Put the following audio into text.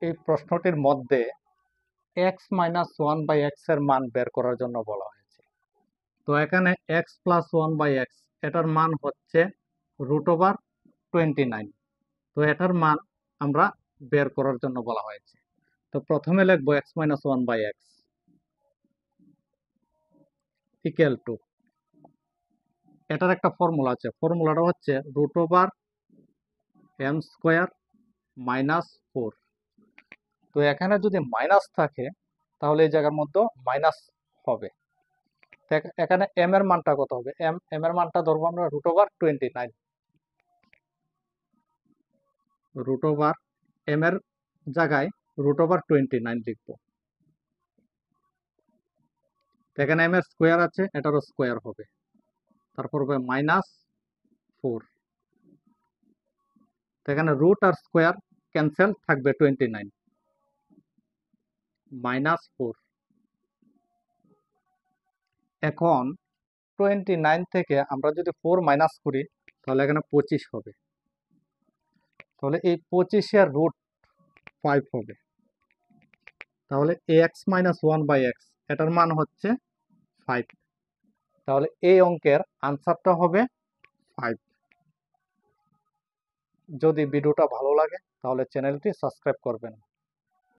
এই প্রশ্নটির মধ্যে x minus one by x এর মান বের করার জন্য বলা হয়েছে। তো এখানে x plus one by x এটার মান হচ্ছে √29। তো এটার মান আমরা বের করার জন্য বলা হয়েছে। তো প্রথমে লিখবো x minus one by x equal to, এটার একটা ফর্মুলা আছে, ফর্মুলাটা হচ্ছে √m² মাইনাস 4। তো এখানে যদি মাইনাস থাকে তাহলে এই জায়গার মধ্যে মাইনাস হবে। এখানে এম এর মানটা কত হবে? এম এর মানটা ধরবো আমরা √29। এম এর জায়গায় √29 লিখবো। এখানে এম এর স্কোয়ার আছে, এটারও স্কোয়ার হবে, তারপর হবে মাইনাস 4। এখানে রুট আর স্কোয়ার ক্যান্সেল, থাকবে 29 মাইনাস 4। এখন 29 থেকে আমরা যদি 4 মাইনাস করি তাহলে এখানে 25 হবে। তাহলে এই 25 রুট 5 হবে। তাহলে x minus one by x এটার মান হচ্ছে 5। তাহলে এই অঙ্কের আনসারটা হবে 5। যদি ভিডিওটা ভালো লাগে তাহলে চ্যানেলটি সাবস্ক্রাইব করবেন।